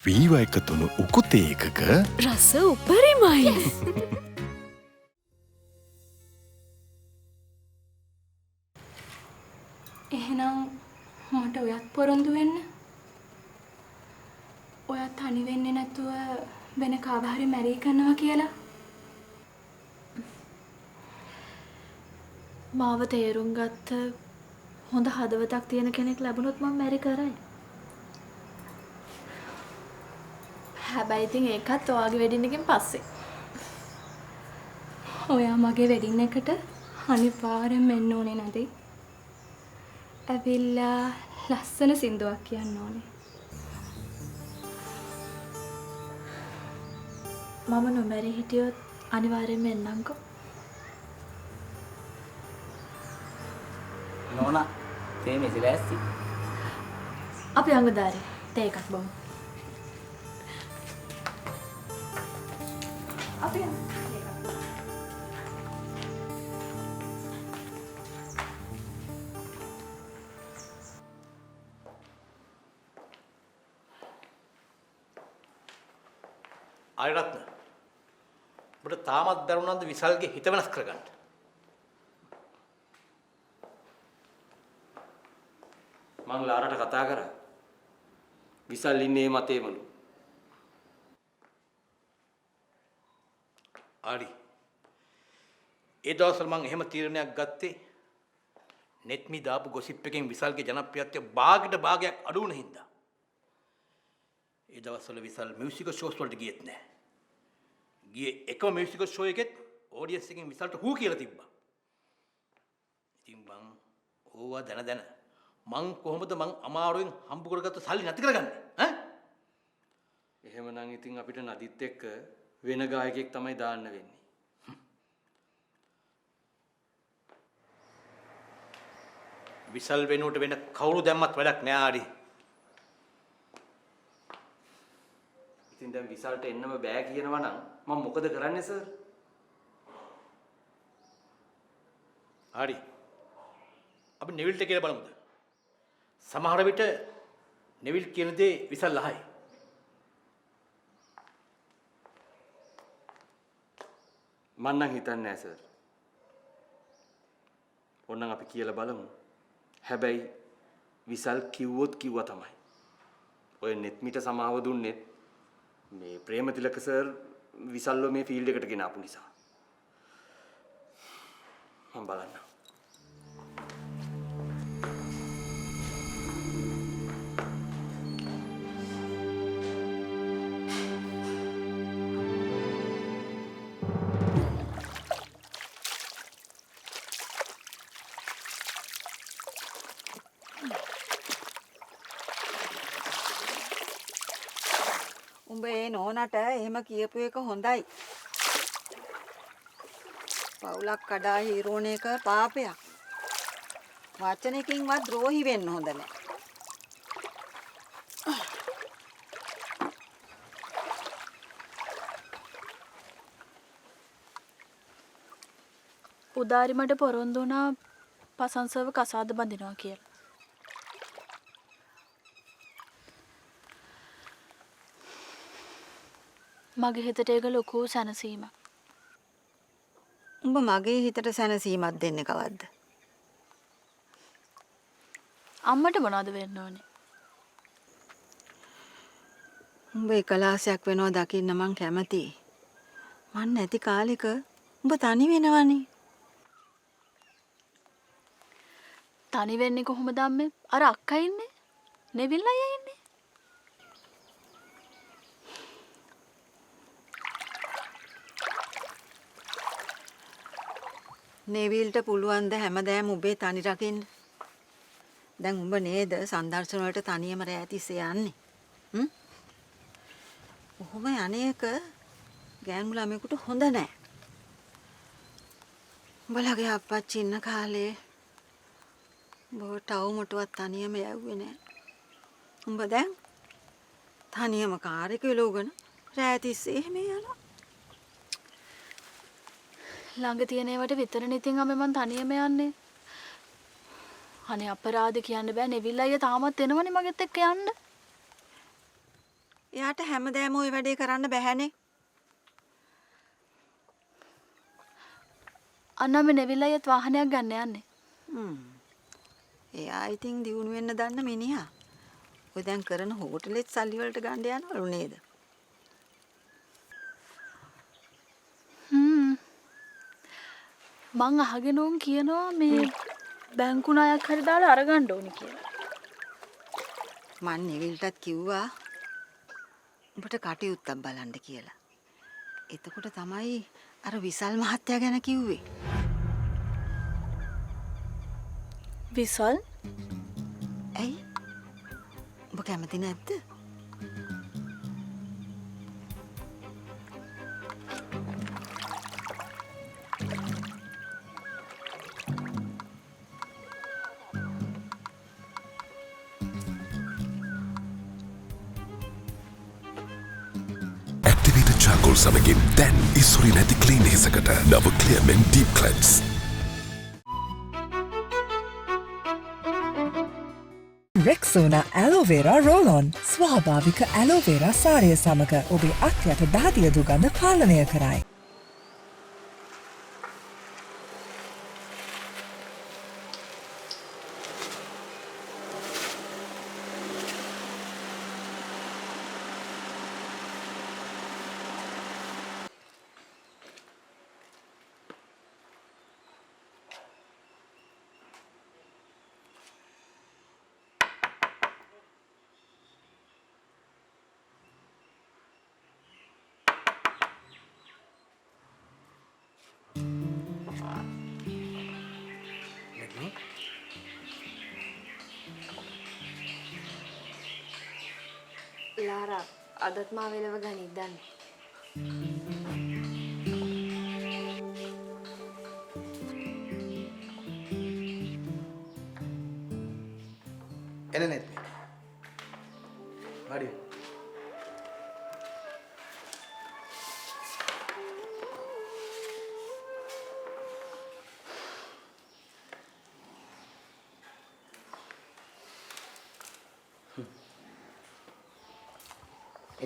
වීවා එකතුණු උකුතේ එකක රස උපරිමයි. එහෙනම් මට ඔයත් පොරොන්දු වෙන්න. ඔයත් තනි වෙන්නේ නැතුව වෙන කාව හරි මැරී කරනවා කියලා. මාව තේරුම් ගත්ත හොඳ හදවතක් තියෙන කෙනෙක් ලැබුණොත් මම මැරි කරයි. හැබැයි ඉතින් ඒකත් ඔයාගේ වෙඩින් එකෙන් පස්සේ. ඔයා මගේ වෙඩින් එකට අනිවාර්යෙන් එන්න ඕනේ නැදේ. ඇවිල්ලා ලස්සන සින්දුවක් කියන්න ඕනේ. මම නොමැරි හිටියොත් අනිවාර්යෙන්ම එන්නම්කෝ. නෝනා තේ මෙසි ලෑස්ති. අපි අංගදාරේ තේ එකක් බොමු. අපි ආයරත්න ඔබට තාමත් දරුණාද විසල්ගේ හිත වෙනස් කරගන්න. මං ලාරට කතා කරා. විසල් ඉන්නේ මතේමලු. ආරි. ඒ දවස්වල මං එහෙම තීරණයක් ගත්තේ නෙත්මි දාපු ගොසිප් එකෙන් විසල්ගේ ජනප්‍රියත්වය භාගයක් අඩු වුණ හින්දා. ඒ දවස්වල විසල් මියුසිකල් ෂෝස් වලට ගියෙත් නැහැ. ගියේ එකම මියුසිකල් ෂෝ එකෙත් ඔඩියන්ස් එකෙන් විසල්ට හූ කියලා තිබ්බා. ඉතින් මං ඕවා දැන මං කොහොමද මං අමාරුවෙන් හම්බ කරගත්ත සල්ලි නැති කරගන්නේ ඈ? එහෙමනම් ඉතින් අපිට නදිත් එක්ක වෙන ගායකයෙක් තමයි දාන්න වෙන්නේ. විසල් වෙනුවට වෙන කවුරු දැම්මත් වැඩක් නෑ ආරි. ඉතින් දැන් විසල්ට එන්නම බෑ කියනවා නම් මම මොකද කරන්නේ සර්? හරි. අපි නෙවිල්ට කියලා බලමුද? සමහර විට නෙවිල් කියන දේ විසල් අහයි. මම නම් හිතන්නේ නෑ සර්. ඕනනම් අපි කියලා බලමු. හැබැයි විසල් කිව්වොත් කිව්වා තමයි. ඔය නෙත්මිට සමාව දුන්නේ මේ ප්‍රේමතිලක සර් විසල්ව මේ ෆීල්ඩ් එකට ගෙන ආපු නිසා. මම බලන්නම්. උඹ ඒ නෝනට එහෙම කියපු එක හොඳයි. පවුලක් කඩා හීරෝණ එක පාපයක්. වචනකින්වත් ද්‍රෝහි වෙන්න හොඳ නැහැ. උදාරි මට පොරොන්දු වුණා පසංසව කසාද බඳිනවා කියලා. මගේ හිතට ඒක ලොකු සැනසීමක්. උඹ මගේ හිතට සැනසීමක් දෙන්නේ කවද්ද? අම්මට මොනවද වෙන්න ඕනේ? උඹ එකලාසයක් වෙනවා දකින්න මං කැමතියි. මං නැති කාලෙක උඹ තනි වෙනවනේ. තනි වෙන්නේ කොහොමද අම්මේ? අර අක්කා ඉන්නේ. නෙවිල් අයියා ඉන්නේ. නෙවිල්ට පුළුවන් ද හැමදාම උඹේ තනි රකින්න? දැන් උඹ නේද සන්දර්ශන වලට තනියම රැ තිස්සේ යන්නේ? ඔහොම අනේක ගෑනු ළමයෙකුට හොඳ නැහැ. උඹලගේ අප්පච්චි ඉන්න කාලේ උඹව ටවුමටවත් තනියම යවුවේ නැහැ. උඹ දැන් තනියම කාර් එක එලවගෙන රැ තිස්සේ එහෙම යනවා. ළඟ තියෙන ඒවට විතරනේ ඉතින් අම්මේ මං තනියම යන්නේ. අනේ අපරාධ කියන්න බෑ. නෙවිල් අයියා තාමත් එනවනේ මගෙත් එක්ක යන්න. එයාට හැමදාම ওই වැඩේ කරන්න බැහැනේ. අන්නම නෙවිල් අයියත් වාහනයක් ගන්න යන්නේ. එයා ඉතින් දියුණු වෙන්න දන්න මිනිහා. ඔය දැන් කරන හෝටලෙත් සල්ලි වලට ගන්න යනවලු නේද? මං අහගෙන උන් කියනවා මේ බැංකු ණයක් හරි දාලා අරගන්න ඕනි කියලා. මං නෙවිල්ටත් කිව්වා උඹට කටයුත්තක් බලන්න කියලා. එතකොට තමයි අර විසල් මහත්තයා ගැන කිව්වේ. විසල්? ඇයි? ඔබ කැමති නැද්ද? ඇක්ටිවේටඩ් චාකෝල් සමගින් දැන් ඉසුරි නැති ක්ලීන් හිසකට නව ක්ලියර්මෙන් ඩීප් ක්ලෙන්ස්. රෙක්සෝනා ඇලෝවේරා රෝලොන් ස්වාභාවික ඇලෝවේරා සාරය සමග ඔබේ අත්යට දහදිය දුගඳ පාලනය කරයි. ලාරා අදත් මා වෙලව ගනිත් දන්නේ. එන නැත්. හරි.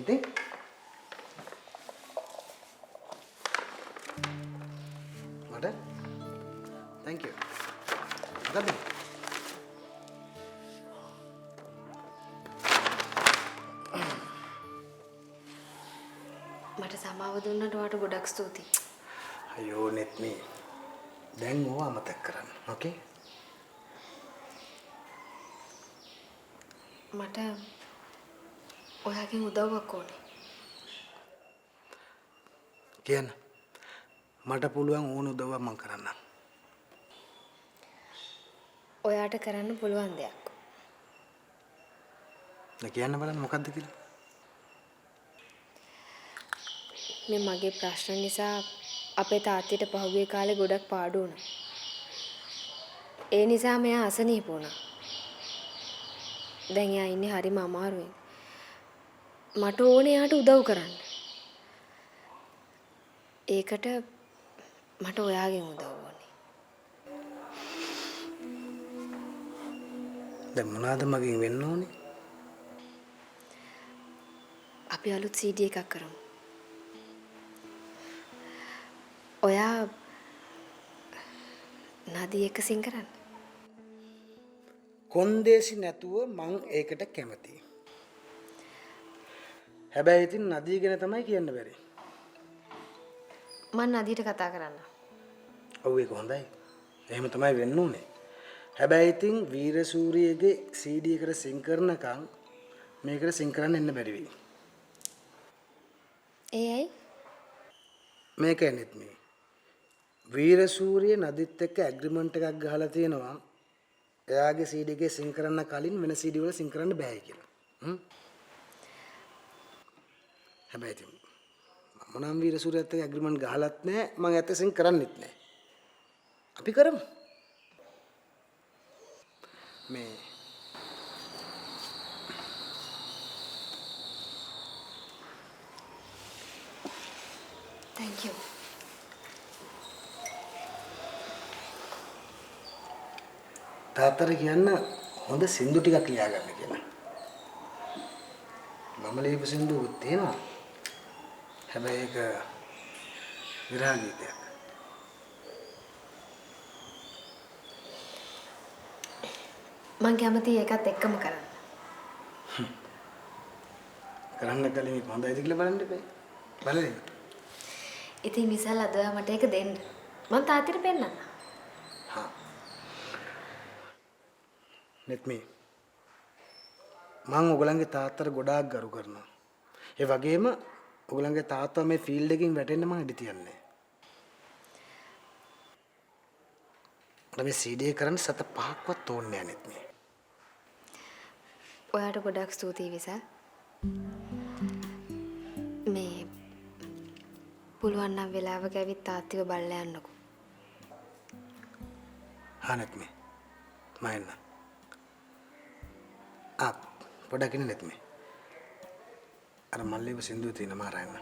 ඉතින් මට thank you. ගබ්බේ මට සමාව දුන්නට ඔයාට ගොඩක් ස්තුතියි. අයියෝ නෙත් මේ දැන් ඕවා අමතක කරන්න. ඕකේ? මට ඔයාගෙන් උදව්වක් ඕනේ. කියන්න. මට පුළුවන් ඕන උදව්වක් මම කරන්නම්. ඔයාට කරන්න පුළුවන් දෙයක්. දැන් කියන්න බලන්න මොකද්ද කියලා. මේ මගේ ප්‍රශ්න නිසා අපේ තාත්තට පහුගිය කාලේ ගොඩක් පාඩු වුණා. ඒ නිසා මෙයා අසනීප වුණා. දැන් එයා ඉන්නේ හරිම අමාරුවෙන්. මට ඕනේ යාට උදව් කරන්න. ඒකට මට ඔයාගෙන් උදව් ඕනේ. දැන් මොනවාද මගෙන් වෙන්න ඕනේ? අපි අලුත් CD එකක් කරමු. ඔයා නදී එක සිං කරන්න. කොන්දේසි නැතුව මං ඒකට කැමතියි. හැබැයි ඉතින් නදී ගැන තමයි කියන්න බැරි. මං නදීට කතා කරන්න. ඔව් ඒක හොඳයි. එහෙම තමයි වෙන්න ඕනේ. හැබැයි ඉතින් වීරසූරියගේ CD එකට සිං කරනකම් මේකට සිං කරන්න එන්න බැරි වෙයි. ඒ ඇයි? මේකයි නෙත් මේ. වීරසූරිය නදිත් එක්ක ඇග්‍රීමන්ට් එකක් ගහලා තියෙනවා. එයාගේ CD එකේ සිං කරන්න කලින් වෙන CD වල සිං කරන්න බෑ කියලා. හැබැයි ඉතින් මම නම් වීරසූරියත් එක්ක ඇග්‍රීමන්ට් ගහලත් නැහැ. මම ඇත්ත සිං කරන්නෙත් නැහැ. අපි කරමු. මේ Thank you. තාත්තට කියන්න හොඳ සින්දු ටිකක් ලියාගන්න කියලා. මම ලියපු සින්දුවක් තියෙනවා. හැබැයි ඒක විරහ ගීතයක්. මං කැමතියි ඒකත් එක්කම කරන්න. කරන්න කලින් ඒක හොඳයිද කියලා බලන්න එපා. බලන්න. ඉතින් විසල් අද මට ඒක දෙන්න. මං තාත්තට පෙන්නන්න. හා. නෙත්මි. මං ඔයගලන්ගේ තාත්තට ගොඩාක් ගරු කරනවා. ඒ වගේම ඔයගලන්ගේ තාත්තා මේ ෆීල්ඩ් එකකින් වැටෙන්න මං ඉඩ තියන්නේ. මට මේ CD කරන්න සත 5ක්වත් ඕනේ නැහැ නෙත්මි. ඔයාට ගොඩක් ස්තුතියි විසල්. මේ පුළුවන් නම් වෙලාවක ඇවිත් තාත්තිව බලලා යන්නකෝ. හා නෙත්මි. මම එන්න. පොඩක් ඉන්න නෙත්මි. අර මල්ලිව සින්දුව තියෙන මාරයන්න.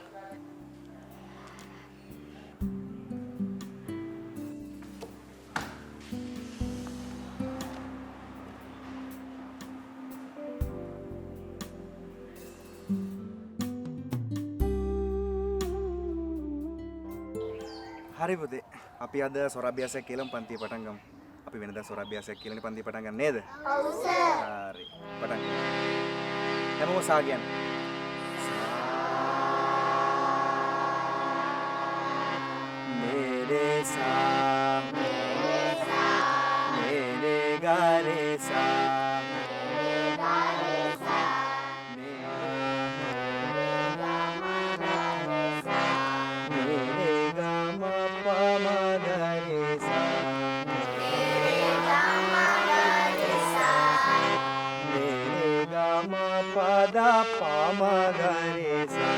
හරි පුතේ. අපි අද සොරාභ්‍යාසයක් කියලා පන්තිය පටන් ගමු. අපි වෙනදා සොරාභ්‍යාසයක් කියලා පන්තිය පටන් ගන්න නේද? ඔව් සර්. හරි. පටන් ගමු. හැමෝම සා කියන්න. मेरे सा मेरे गारे सा pada pama gare sa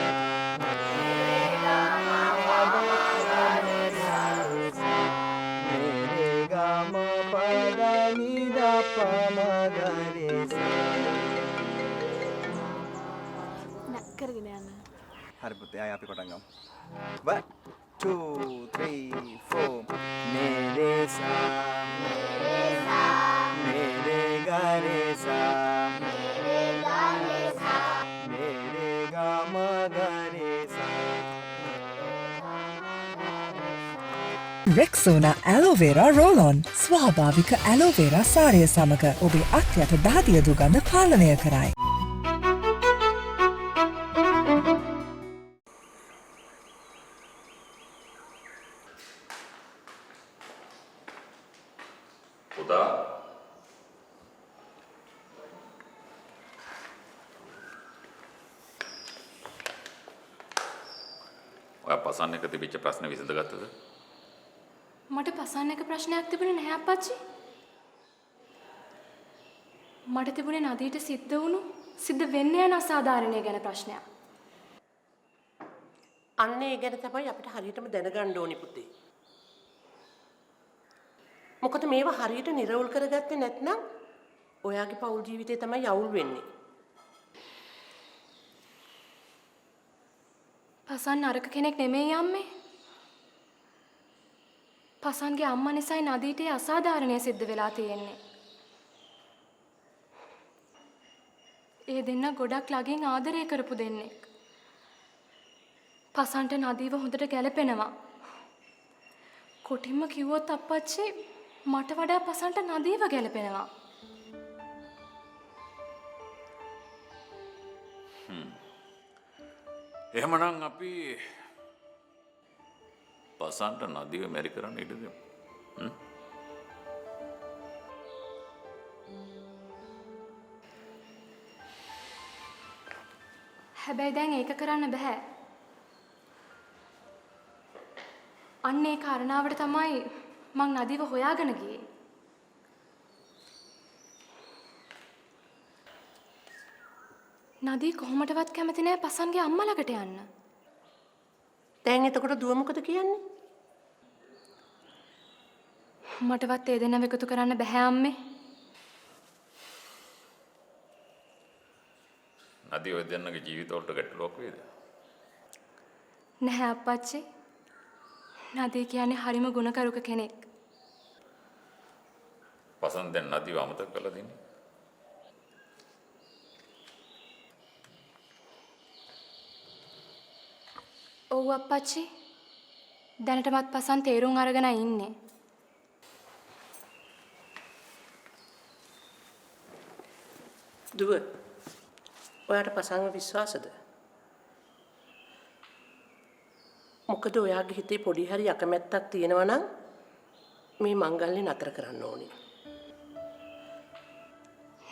mere ga ma pada ni da pama gare sa නක් කරගෙන යන්න. hari putte ayo api පටන් ගමු 1 2 3 4 mere sa mere gare sa Rexona Aloe Vera Roll-On ස්වාභාවික ඇලෝ වේරා සාරය සමග ඔබේ අත්යට දහදිය දුගඳ පාලනය කරයි. පුතා ඔය පසන්න එක තිබිච්ච ප්‍රශ්න විසඳගත්තද? මට පසන්න එක ප්‍රශ්නයක් තිබුණේ නැහැ අප්පච්චි. මට තිබුණේ නදීට සිද්ධ වෙන්න යන අසාධාරණය ගැන ප්‍රශ්නයක්. අන්න ඒ ගැන තමයි අපිට හරියටම දැනගන්න ඕනි පුතේ. මොකද මේවා හරියට නිරවුල් කරගත්තේ නැත්නම් ඔයාගේ පෞල් ජීවිතේ තමයි අවුල් වෙන්නේ. පසන් නරක කෙනෙක් නෙමෙයි අම්මේ. පසන්ගේ අම්මා නිසායි නදීට අසාධාරණය සිද්ධ වෙලා තියෙන්නේ. ඒ දෙන්න ගොඩක් ළඟින් ආදරය කරපු දෙන්නෙක්. පසන්ට නදීව හොඳට ගැලපෙනවා. කොටින්ම කිව්වොත් අප්පච්චි මට වඩා පසන්ට නදීව ගැලපෙනවා. එහෙමනම් අපි පසන්ට නදීව මැරි කරන්න ඉඩ දෙමු. හැබැයි දැන් ඒක කරන්න බෑ. අන්න ඒ කාරණාවට තමයි මං නදීව හොයාගෙන ගියේ. නදී කොහොමදවත් කැමති නෑ පසන්ගේ අම්මා ළඟට යන්න. දැන් එතකොට දුව මොකද කියන්නේ? මටවත් ඒ දෙන්නව එකතු කරන්න බෑ අම්මේ. නදී ඔය දෙන්නගේ ජීවිතවලට ගැටලුවක් වේද? නැහැ අප්පච්චි. නදී කියන්නේ හරිම ගුණකරුක කෙනෙක්. පසන් දැන් නදීව අමතක කළා දින්නේ. ඔව් අප්පච්චි. දැනටමත් පසන් තේරුම් අරගෙන ඉන්නේ. දුව ඔයාට පසංග විශ්වාසද? මොකද ඔයාගේ හිතේ පොඩි හරි අකමැත්තක් තියෙනවා නම් මේ මංගල්‍ය නතර කරන්න ඕනේ.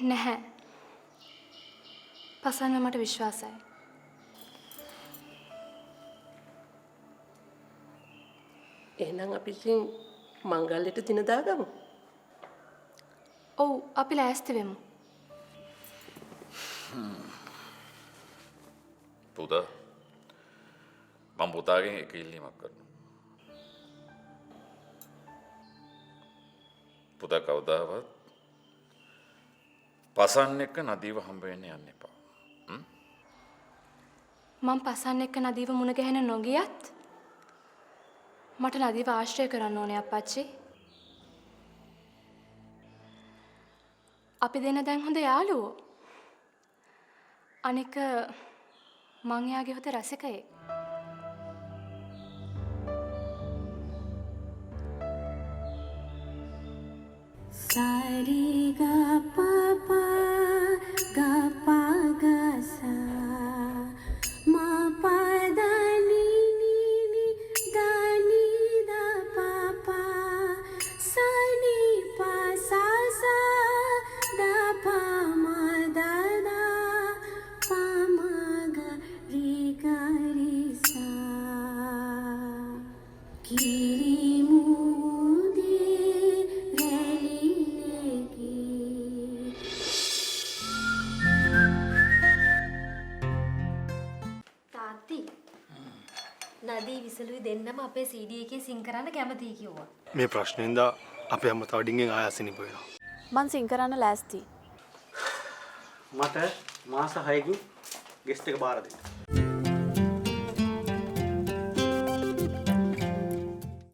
නැහැ. පසන්ව මට විශ්වාසයි. එහෙනම් අපි ඉතින් මංගල්‍යට දින දාගමු. ඔව් අපි ලෑස්ති වෙමු. පුතා මම පුතාගෙන් එක ඉල්ලීමක් කරනවා. පුතා කවදාවත් පසන් එක්ක නදීව හම්බ වෙන්න යන්න එපා. මම පසන් එක්ක නදීව මුණ ගැහෙන නොගියත් මට නදීව ආශ්‍රය කරන්න ඕනේ අප්පච්චි. අපි දෙන්න දැන් හොඳ යාළුවෝ. අනික මං එයාගේ හොඳ රසිකයෙක්. Sari ga pa pa ga pa ga sa ma pa da ni ni ni da ni da pa pa sa ni pa sa sa da pa ma da da pa ma ga ri ga ri sa kiri mu නදී විසලුයි දෙන්නම අපේ CD එකේ සිං කරන්න කැමතියි කිව්වා. මේ ප්‍රශ්නෙන්ද අපේ අම්මා තව ඩිංගෙන් ආයසිනි පොයනවා. මං සිං කරන්න ලෑස්ති. මට මාස 6කින් ගෙස්ට් එක බාර දෙන්න.